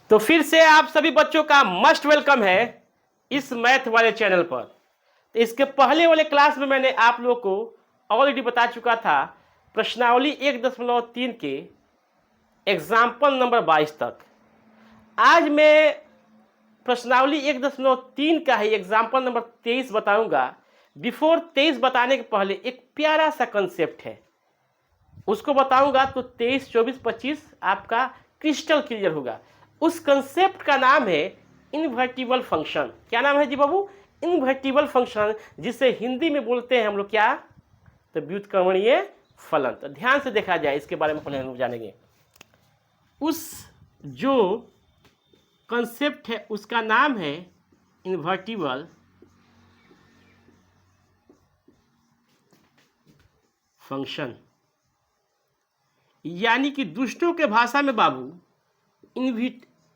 तो फिर से आप सभी बच्चों का मस्ट वेलकम है इस मैथ वाले चैनल पर। तो इसके पहले वाले क्लास में मैंने आप लोगों को ऑलरेडी बता चुका था प्रश्नावली 1.3 के एग्जाम्पल नंबर 22 तक। आज मैं प्रश्नावली 1.3 का ही एग्जाम्पल नंबर 23 बताऊंगा। बिफोर 23 बताने के पहले एक प्यारा सा कंसेप्ट है, उसको बताऊंगा तो 23, 24, 25 आपका क्रिस्टल क्लियर होगा। उस कंसेप्ट का नाम है इनवर्टिबल फंक्शन। क्या नाम है जी बाबू? इनवर्टिबल फंक्शन, जिसे हिंदी में बोलते हैं हम लोग क्या? तो व्युत्क्रमणीय फलन। तो ध्यान से देखा जाए, इसके बारे में पहले हम लोग जानेंगे। उस जो कंसेप्ट है उसका नाम है इनवर्टिबल फंक्शन, यानी कि दुष्टों के भाषा में बाबू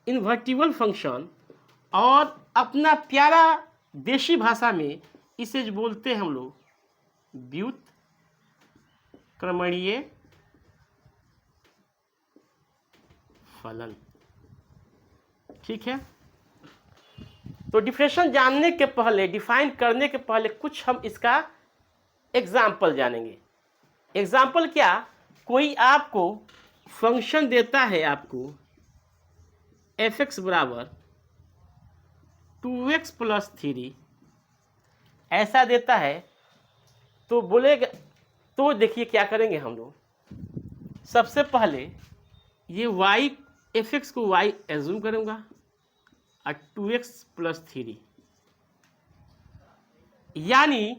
इनवर्टिबल फंक्शन, और अपना प्यारा देशी भाषा में इसे जो बोलते हैं हम लोग व्युत्क्रमणीय फलन। ठीक है, तो डिफिनेशन जानने के पहले, डिफाइन करने के पहले कुछ हम इसका एग्जाम्पल जानेंगे। एग्जाम्पल क्या? कोई आपको फंक्शन देता है, आपको f(x) बराबर 2x + 3 ऐसा देता है, तो बोलेगा, तो देखिए क्या करेंगे हम लोग। सबसे पहले ये y f(x) को y एज्यूम करूंगा और 2x + 3, यानी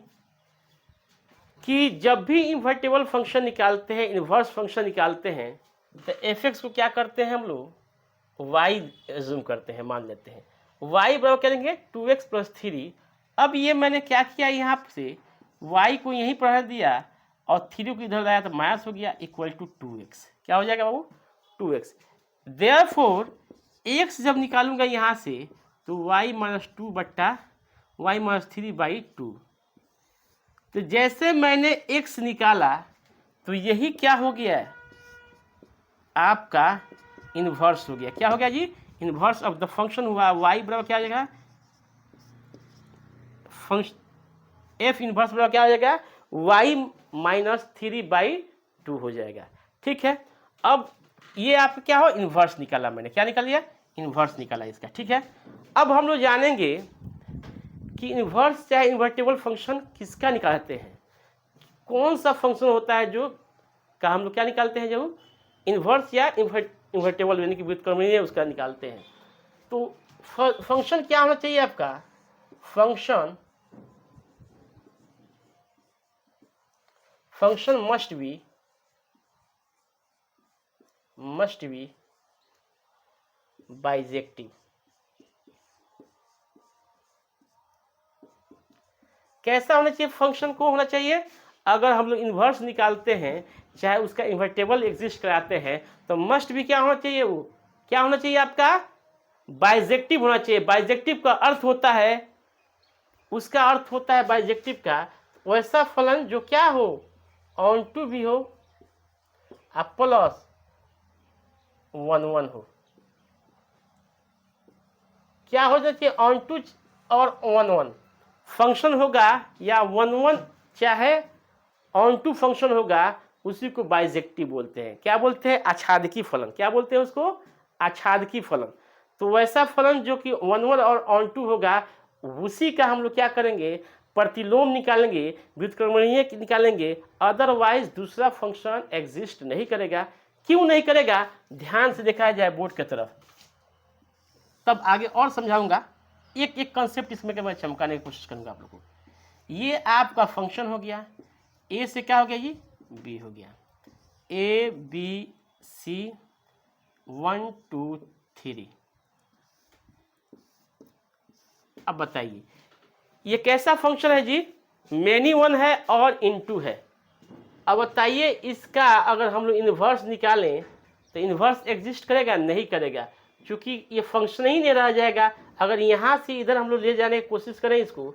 कि जब भी इन्वर्टेबल फंक्शन निकालते हैं, इन्वर्स फंक्शन निकालते हैं, तो f(x) को क्या करते हैं हम लोग? y एज्यूम करते हैं, मान लेते हैं y बराबर करेंगे 2x + 3। अब ये मैंने क्या किया, यहाँ से y को यहीं पर रख दिया और 3 को इधर लाया तो माइनस हो गया, इक्वल टू 2x। क्या हो जाएगा बाबू? 2x। देयरफॉर x जब निकालूंगा यहाँ से तो y - 2 बट्टा y - 3/2। तो जैसे मैंने x निकाला तो यही क्या हो गया है, आपका इन्वर्स हो गया। क्या हो गया जी? इन्वर्स ऑफ द फंक्शन हुआ। y बराबर क्या हो जाएगा? f इन्वर्स बराबर क्या हो जाएगा? y - 3/2 हो जाएगा। ठीक है, अब ये आपका क्या हो, इन्वर्स निकाला मैंने। क्या निकाल लिया? इन्वर्स निकाला इसका। ठीक है, अब हम लोग जानेंगे कि इन्वर्स चाहे इन्वर्टेबल फंक्शन किसका निकालते हैं, कौन सा फंक्शन होता है जो का हम लोग क्या निकालते हैं, जो इन्वर्स या इन्वर्टेबल यानी कि व्युत्क्रमणीय उसका निकालते हैं। तो फंक्शन क्या होना चाहिए आपका? Function must be bijective. कैसा होना चाहिए फंक्शन को? होना चाहिए, अगर हम लोग इन्वर्स निकालते हैं, चाहे उसका इन्वर्टेबल एग्जिस्ट कराते हैं, तो मस्ट भी क्या होना चाहिए? वो क्या होना चाहिए आपका? बाइजेक्टिव होना चाहिए। बाइजेक्टिव का अर्थ होता है, उसका अर्थ होता है बाइजेक्टिव का वैसा फलन जो क्या हो, ऑन टू भी हो और +1 1 हो। क्या हो जाती है? ऑन टू और 1 1 फंक्शन होगा, या 1 1 चाहे ऑन टू फंक्शन होगा, उसी को बाइजेक्टिव बोलते हैं। क्या बोलते हैं? आच्छादकी फलन। क्या बोलते हैं उसको? आच्छादकी फलन। तो वैसा फलन जो कि 1 1 और ऑन टू होगा, उसी का हम लोग क्या करेंगे? प्रतिलोम निकालेंगे, व्युत्क्रमणीय निकालेंगे, अदरवाइज दूसरा फंक्शन एग्जिस्ट नहीं करेगा। क्यों नहीं करेगा? ध्यान से देखा जाए बोर्ड की तरफ, तब आगे और समझाऊंगा। एक एक कंसेप्ट इसमें के मैं चमकाने की कोशिश करूंगा आप लोगों को। ये आपका फंक्शन हो गया, ए से क्या हो गया जी? बी हो गया। ABC 1 2 3। अब बताइए ये कैसा फंक्शन है जी? मेनी वन है और इनटू है। अब बताइए इसका अगर हम लोग इन्वर्स निकालें तो इन्वर्स एग्जिस्ट करेगा? नहीं करेगा, क्योंकि ये फंक्शन ही नहीं रह जाएगा। अगर यहाँ से इधर हम लोग ले जाने की कोशिश करें, इसको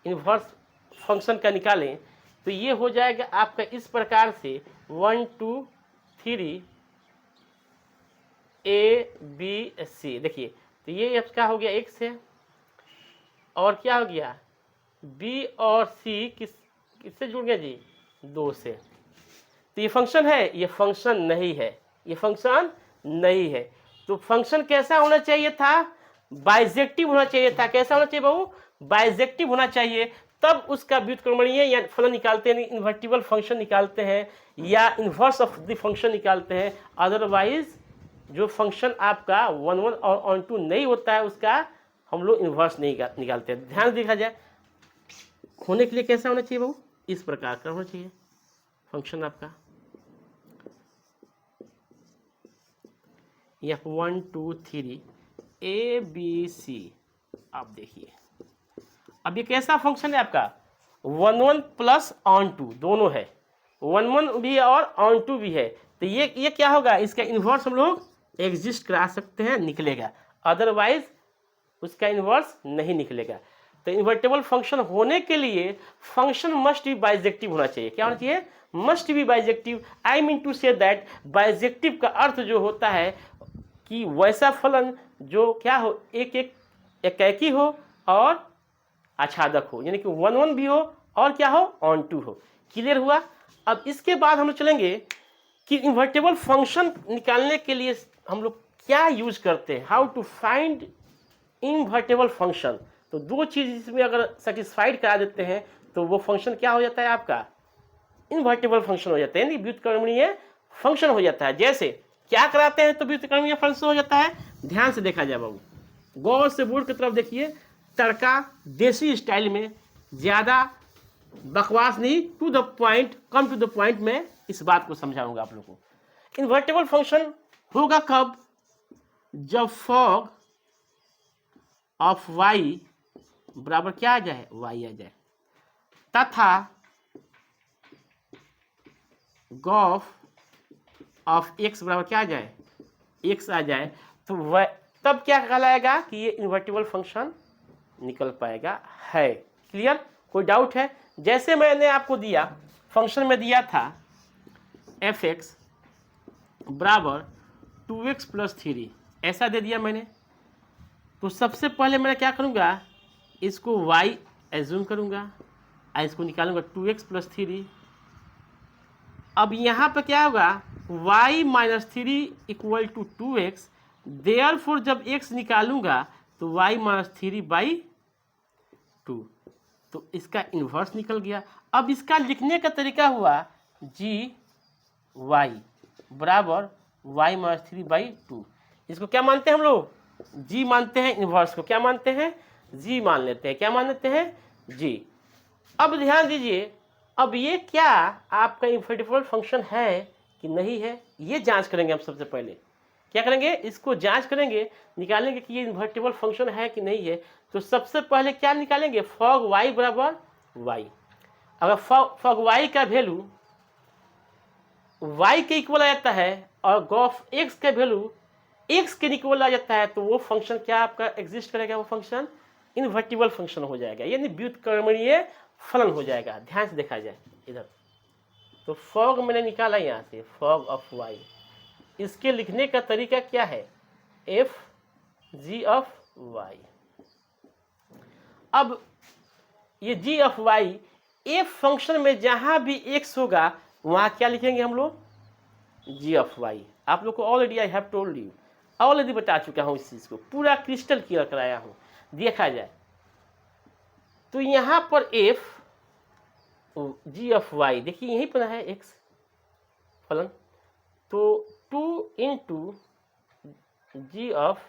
इन्वर्स फंक्शन का निकालें, तो ये हो जाएगा आपका इस प्रकार से 1 2 3 ए बी सी। देखिए तो ये अब क्या हो गया, एक्स है, और क्या हो गया, बी और सी किससे जुड़ गया जी, 2 से। तो ये फंक्शन है, ये फंक्शन नहीं है, ये फंक्शन नहीं है। तो फंक्शन कैसा होना चाहिए था, बाइजेक्टिव होना चाहिए था। कैसा होना चाहिए बाबू, बाइजेक्टिव होना चाहिए, तब उसका व्युत्क्रमणीय या फलन निकालते हैं, इन्वर्टिबल फंक्शन निकालते हैं या इन्वर्स ऑफ द फंक्शन निकालते हैं। अदरवाइज जो फंक्शन आपका 1 1 और 1 2 नहीं होता है उसका हम लोग इन्वर्स नहीं निकालते हैं। ध्यान देखा जाए होने के लिए कैसा होना चाहिए बाबू, इस प्रकार का होना चाहिए फंक्शन आपका, एफ 1 2 3 ए बी सी। आप देखिए अब ये कैसा फंक्शन है आपका, 1 1 प्लस ऑन टू दोनों है, 1 1 भी है और ऑन टू भी है। तो ये क्या होगा, इसका इन्वर्स हम लोग एग्जिस्ट करा सकते हैं, निकलेगा, अदरवाइज उसका इन्वर्स नहीं निकलेगा। तो इन्वर्टेबल फंक्शन होने के लिए फंक्शन मस्ट बी बाइजेक्टिव होना चाहिए। क्या होना चाहिए, must be bijective. I mean to say that bijective का अर्थ जो होता है कि वैसा फलन जो क्या हो, एक एक एकैकी हो और आच्छादक हो, यानी कि 1 1 भी हो और क्या हो, ऑन टू हो। क्लियर हुआ। अब इसके बाद हम लोग चलेंगे कि इन्वर्टेबल फंक्शन निकालने के लिए हम लोग क्या यूज करते हैं, how to find invertible function. तो 2 चीज इसमें अगर सेटिस्फाइड करा देते हैं तो वो फंक्शन क्या हो जाता है आपका, इन्वर्टेबल फंक्शन हो जाता है, यानी व्युत्क्रमणीय फंक्शन हो जाता है। जैसे क्या कराते हैं तो व्युत्क्रमणीय फंक्शन हो जाता है। ध्यान से देखा जाए बाबू, गौर से बोर्ड की तरफ देखिए, तड़का देसी स्टाइल में, ज़्यादा बकवास नहीं, to the point, come to the point में इस बात को समझाऊंगा आप लोगों को। इन्वर्टेबल फंक्शन होगा कब, जब फॉग ऑफ y बराबर क्या आ जाए, y आ जाए, तथा गॉफ ऑफ x बराबर क्या आ जाए, x आ जाए, तो वह तब क्या कहलाएगा कि ये इन्वर्टिबल फंक्शन निकल पाएगा है। क्लियर, कोई डाउट है। जैसे मैंने आपको दिया फंक्शन में दिया था एफ एक्स बराबर 2x प्लस 3, ऐसा दे दिया मैंने। तो सबसे पहले मैं क्या करूँगा, इसको y एज्यूम करूँगा और इसको निकालूंगा 2x प्लस 3। अब यहाँ पे क्या होगा, y minus 3 equal to 2x, therefore जब x निकालूंगा तो y माइनस 3/2, तो इसका इन्वर्स निकल गया। अब इसका लिखने का तरीका हुआ जी वाई बराबर y माइनस 3/2। इसको क्या मानते हैं हम लोग, जी मानते हैं, इन्वर्स को क्या मानते हैं, जी मान लेते हैं। क्या मान लेते हैं, जी। अब ध्यान दीजिए, अब ये क्या आपका इन्वर्टिबल फंक्शन है कि नहीं है, ये जांच करेंगे हम। सबसे पहले क्या करेंगे, इसको जांच करेंगे, निकालेंगे कि ये इन्वर्टिबल फंक्शन है कि नहीं है। तो सबसे पहले क्या निकालेंगे, फॉग y बराबर y। अगर फॉग y का वैल्यू y के इक्वल आ जाता है और गॉफ x का वैल्यू x के इक्वल आ जाता है, तो वो फंक्शन क्या आपका एग्जिस्ट करेगा, वो फंक्शन इन्वर्टिबल फंक्शन हो जाएगा, यानी व्युत्क्रमणीय फलन हो जाएगा। ध्यान से देखा जाए इधर, तो फॉग मैंने निकाला यहाँ से, फॉग ऑफ y, इसके लिखने का तरीका क्या है, एफ जी ऑफ y। अब ये जी ऑफ y, एफ फंक्शन में जहां भी x होगा वहां क्या लिखेंगे हम लोग, जी ऑफ y। आप लोग को already I have told you, already बता चुका हूं, इस चीज को पूरा क्रिस्टल क्लियर कराया हूं। देखा जाए तो यहां पर एफ जी ऑफ वाई, देखिए यहीं पर है एक्स फलन, तो 2 इंटू जी ऑफ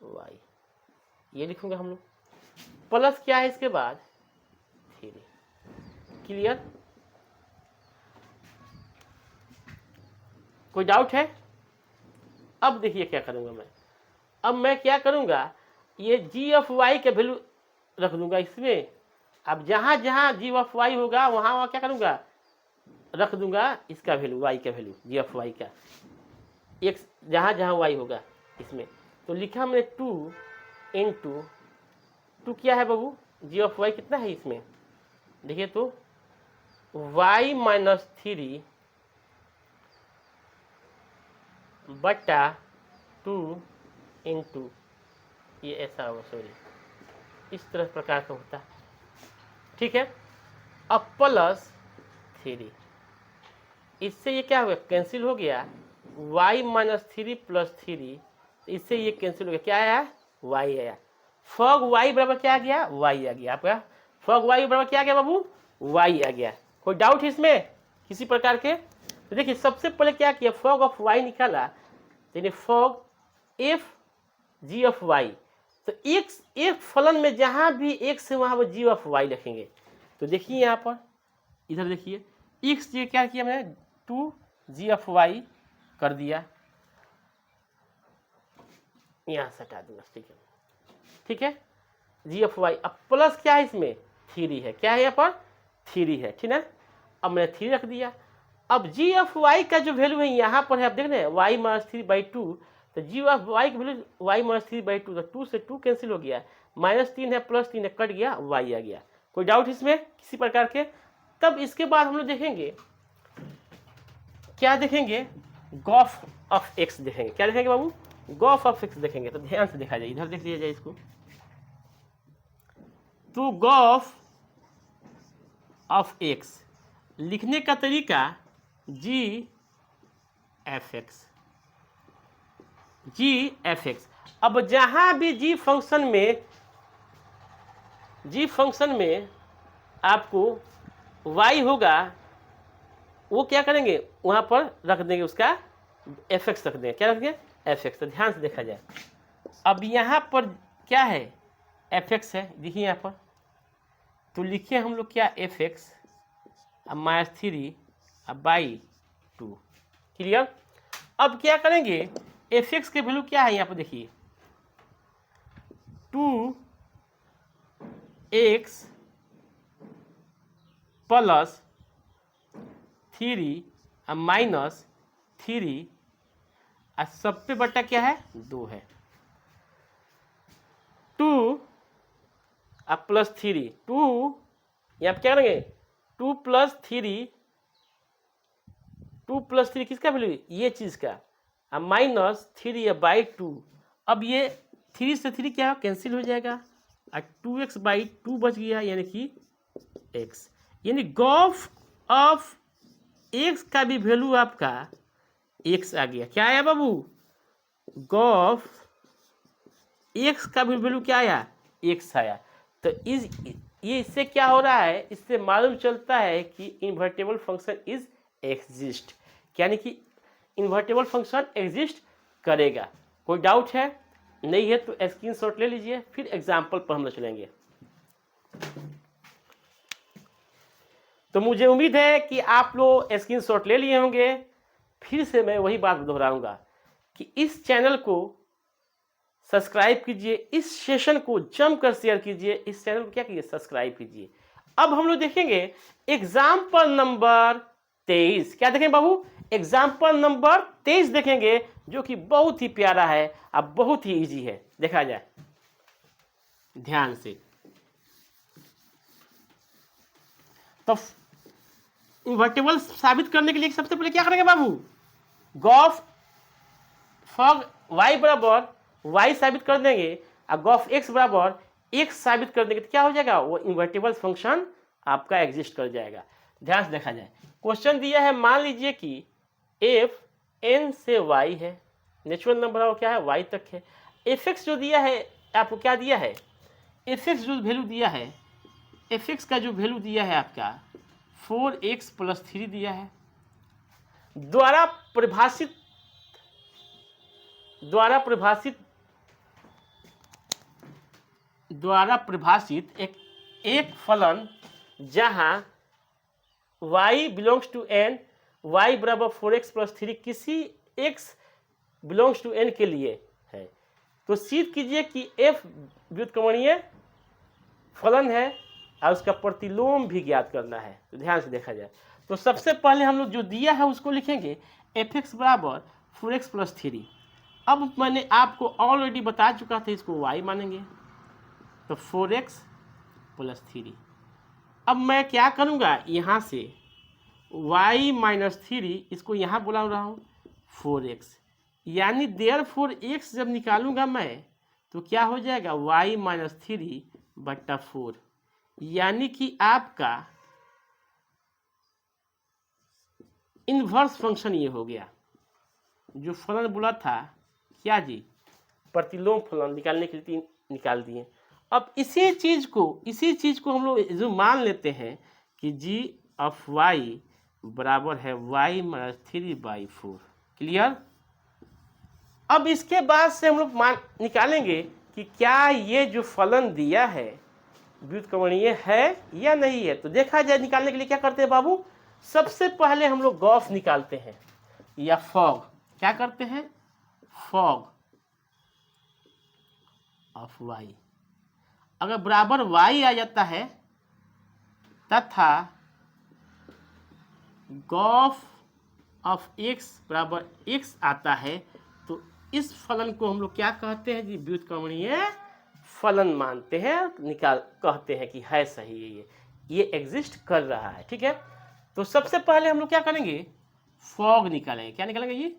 वाई ये लिखूंगा हम लोग, प्लस क्या है इसके बाद 3। क्लियर, कोई डाउट है। अब देखिए क्या करूंगा मैं, अब मैं क्या करूंगा, ये जी ऑफ वाई का वैल्यू रख दूंगा इसमें। अब जहां जहां जी ऑफ वाई होगा वहां क्या करूंगा, रख दूंगा इसका वैल्यू, वाई का वैल्यू, जी ऑफ वाई का, एक्स जहां जहां वाई होगा इसमें। तो लिखा मैंने 2 इंटू 2 क्या है बाबू, जी ऑफ वाई कितना है इसमें, देखिए तो y माइनस 3 बटा 2 इंटू, ये ऐसा होगा, सॉरी, इस तरह प्रकार का होता है, ठीक है। अब प्लस 3, इससे ये क्या हो गया, कैंसिल हो गया, y माइनस 3 प्लस 3, इससे ये कैंसिल हो गया, क्या आया, y आया। फॉग y बराबर क्या आ गया, y आ गया आपका। फॉग y बराबर क्या आ गया बाबू, y आ गया। कोई डाउट है इसमें किसी प्रकार के? तो देखिए सबसे पहले क्या किया, फॉग ऑफ y निकाला, यानी fog f g of y। तो एक फलन में जहां भी x है वहां पर g ऑफ y लिखेंगे। तो देखिए यहाँ पर, इधर देखिए, x ये क्या किया मैंने, 2g ऑफ y कर दिया, यहाँ से हटा दूंगा, ठीक है, ठीक है, जी ऑफ वाई। अब प्लस क्या है इसमें, 3 है, क्या है यहाँ पर, 3 है, ठीक है। अब मैंने 3 रख दिया। अब जी ऑफ वाई का जो वैल्यू है यहाँ पर है, आप देख रहे हैं, वाई माइनस 3/2, तो जी ऑफ वाई की वैल्यू वाई माइनस 3/2, तो 2 से 2 कैंसिल हो गया, -3 है प्लस 3 है, कट गया, वाई आ गया। कोई डाउट इसमें किसी प्रकार के? तब इसके बाद हम लोग देखेंगे, क्या देखेंगे, गॉफ ऑफ एक्स देखेंगे। क्या देखेंगे बाबू, गॉफ ऑफ एक्स देखेंगे। तो ध्यान से देखा जाए, इधर देख लिया जाए इसको। तो गॉफ ऑफ एक्स लिखने का तरीका जी एफ एक्स, जी एफ एक्स। अब जहां भी जी फंक्शन में आपको y होगा, वो क्या करेंगे, वहां पर रख देंगे उसका एफ एक्स रख देंगे। क्या रख देंगे, एफ एक्स। तो ध्यान से देखा जाए, अब यहाँ पर क्या है, एफ एक्स है, देखिए यहाँ पर, तो लिखिए हम लोग क्या, एफ एक्स अब -3 अब बाई 2, क्लियर। अब क्या करेंगे, एफ एक्स के वैल्यू क्या है यहाँ पर देखिए, 2x प्लस 3 अब -3 और सब पे बटा क्या है, 2 है, 2 अब प्लस 3, 2 यहाँ पे क्या करेंगे, 2 प्लस 3 किसका वैल्यू, ये चीज़ का, अब -3/2। अब ये 3 से 3 क्या कैंसिल हो जाएगा, और 2x/2 बच गया, यानी कि x, यानी गॉफ ऑफ x का भी वैल्यू आपका x आ गया। क्या आया बाबू, गॉफ x का भी वैल्यू क्या आया, x आया। तो ये इससे क्या हो रहा है, इससे मालूम चलता है कि इन्वर्टेबल फंक्शन इज एग्जिस्ट, यानी कि इन्वर्टेबल फंक्शन एग्जिस्ट करेगा। कोई डाउट है, नहीं है तो स्क्रीनशॉट ले लीजिए, फिर एग्जाम्पल पर हम लोग चलेंगे। तो मुझे उम्मीद है कि आप लोग स्क्रीनशॉट ले लिए होंगे। फिर से मैं वही बात दोहराऊंगा कि इस चैनल को सब्सक्राइब कीजिए, इस सेशन को जमकर शेयर कीजिए, इस चैनल को क्या कीजिए, सब्सक्राइब कीजिए। अब हम लोग देखेंगे एग्जाम्पल नंबर 23। क्या देखेंगे बाबू, एग्जाम्पल नंबर 23 देखेंगे, जो कि बहुत ही प्यारा है, अब बहुत ही इजी है। देखा जाए ध्यान से, तो इन्वर्टेबल साबित करने के लिए सबसे पहले क्या करेंगे बाबू, गॉफ फॉग y बराबर y साबित कर देंगे, और गॉफ x बराबर x साबित कर देंगे, तो क्या हो जाएगा, वो इन्वर्टेबल फंक्शन आपका एग्जिस्ट कर जाएगा। ध्यान से देखा जाए, क्वेश्चन दिया है, मान लीजिए कि f n से y है, नेचुरल नंबर क्या है, y तक है। एफ एक्स जो दिया है आपको, क्या दिया है, एफ एक्स जो वैल्यू दिया है, एफ एक्स का जो वैल्यू दिया है आपका 4x + 3 दिया है। द्वारा परिभाषित एक फलन जहां y belongs to n, y बराबर 4x + 3 किसी x बिलोंग्स टू n के लिए है, तो सिद्ध कीजिए कि f व्युत्क्रमणीय फलन है और उसका प्रतिलोम भी ज्ञात करना है। तो ध्यान से देखा जाए, तो सबसे पहले हम लोग जो दिया है उसको लिखेंगे, f(x) बराबर 4x + 3। अब मैंने आपको ऑलरेडी बता चुका था, इसको y मानेंगे, तो 4x + 3। अब मैं क्या करूँगा, यहाँ से y - 3 इसको यहाँ बुला रहा हूँ 4x, यानी देयरफॉर x जब निकालूंगा मैं तो क्या हो जाएगा y माइनस 3/4, यानी कि आपका इन्वर्स फंक्शन ये हो गया। जो फलन बोला था क्या जी, प्रतिलोम फलन निकालने के लिए निकाल दिए। अब इसी चीज को हम लोग जो मान लेते हैं कि g ऑफ y बराबर है y माइनस 3/4। क्लियर। अब इसके बाद से हम लोग मान निकालेंगे कि क्या ये जो फलन दिया है व्युत्क्रमणीय है या नहीं है। तो देखा जाए निकालने के लिए क्या करते हैं बाबू, सबसे पहले हम लोग गॉफ निकालते हैं या फॉग। क्या करते हैं, फॉग ऑफ y अगर बराबर y आ जाता है तथा गॉफ ऑफ x बराबर x आता है तो इस फलन को हम लोग क्या कहते हैं जी, व्युत्क्रमणीय फलन मानते हैं, निकाल कहते हैं कि है सही है, ये एग्जिस्ट कर रहा है। ठीक है, तो सबसे पहले हम लोग क्या करेंगे, फॉग निकालेंगे। क्या निकालेंगे जी,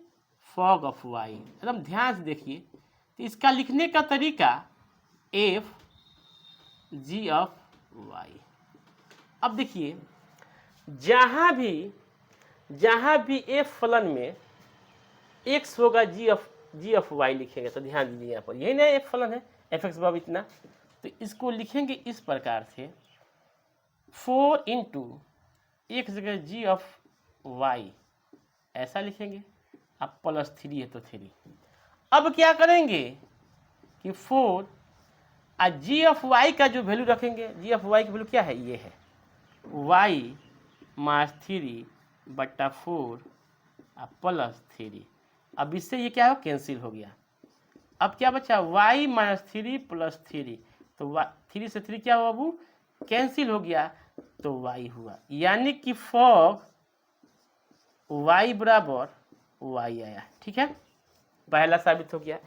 फॉग ऑफ y। एकदम ध्यान से देखिए, तो इसका लिखने का तरीका एफ जी ऑफ y। अब देखिए जहाँ भी एफ फलन में x होगा जी ऑफ y लिखेंगे तो ध्यान दीजिए यहाँ पर, यही ना एफ फलन है, एफ एक्स बराबर इतना, तो इसको लिखेंगे इस प्रकार से 4 इंटू एक जगह जी ऑफ y ऐसा लिखेंगे, अब प्लस 3 है तो 3। अब क्या करेंगे कि 4 और जी ऑफ y का जो वैल्यू रखेंगे, जी ऑफ y की वैल्यू क्या है, ये है y माइनस 3/4 प्लस 3। अब इससे ये क्या हो, कैंसिल हो गया। अब क्या बचा, y माइनस 3 प्लस 3, तो 3 से 3 क्या हुआ बाबू, कैंसिल हो गया तो y हुआ, यानी कि फॉग y बराबर y आया। ठीक है, पहला साबित हो गया।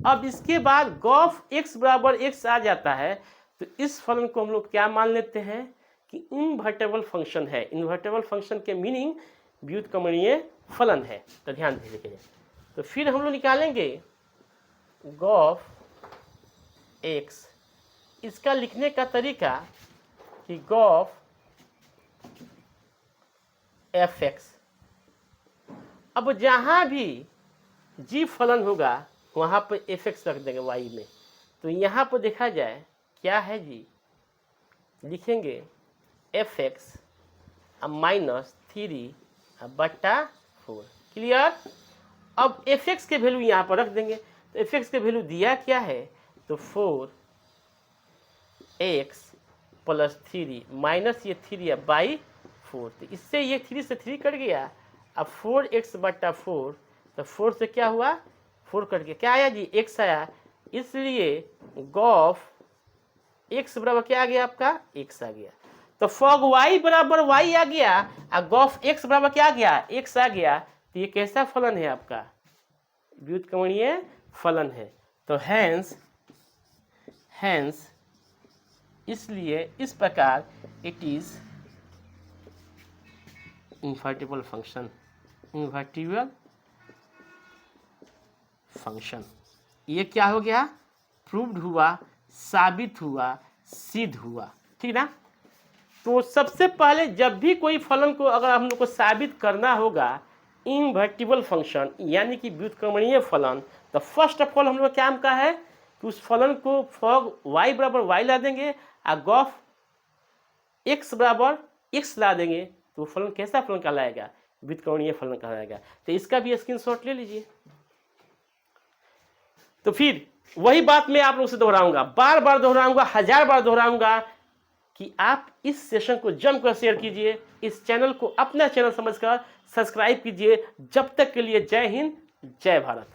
अब इसके बाद गॉफ x बराबर x आ जाता है तो इस फलन को हम लोग क्या मान लेते हैं कि इनवर्टेबल फंक्शन है। इनवर्टेबल फंक्शन के मीनिंग व्युत्क्रमणीय फलन है, तो ध्यान दीजिए। तो फिर हम लोग निकालेंगे गॉफ x, इसका लिखने का तरीका कि गॉफ एफ एक्स। अब जहाँ भी जी फलन होगा वहाँ पर एफ एक्स रख देंगे y में, तो यहाँ पर देखा जाए क्या है जी, लिखेंगे एफ एक्स माइनस 3/4। क्लियर। अब एफ एक्स के वैल्यू यहाँ पर रख देंगे, तो एफ एक्स के वैल्यू दिया क्या है, तो 4x प्लस 3 माइनस ये 3/4, तो इससे ये 3 से 3 कट गया। अब 4x/4, तो 4 से क्या हुआ, 4 कट गया, क्या आया जी, x आया, इसलिए गॉफ x बराबर क्या आ गया आपका, x आ गया। तो फॉग y बराबर y आ गया और गॉफ x बराबर क्या आ गया, x आ गया। तो ये कैसा फलन है आपका, व्युत्क्रमणीय फलन है। तो हैंस इसलिए इस प्रकार it is invertible function. Invertible function ये क्या हो गया, प्रूव्ड हुआ, साबित हुआ, सिद्ध हुआ। ठीक ना। तो सबसे पहले जब भी कोई फलन को अगर हम लोग को साबित करना होगा इनवर्टिबल फंक्शन यानी कि व्युत्क्रमणीय फलन, तो फर्स्ट ऑफ ऑल हम लोग क्या काम का है कि उस फलन को फॉग y बराबर y ला देंगे और गॉफ x बराबर x ला देंगे, तो फलन कैसा फलन कहलाएगा, व्युत्क्रमणीय फलन कहलाएगा। तो इसका भी स्क्रीनशॉट ले लीजिए। तो फिर वही बात मैं आप लोगों से दोहराऊंगा, बार बार दोहराऊंगा, 1000 बार दोहराऊंगा कि आप इस सेशन को जमकर शेयर कीजिए, इस चैनल को अपना चैनल समझकर सब्सक्राइब कीजिए। जब तक के लिए जय हिंद, जय भारत।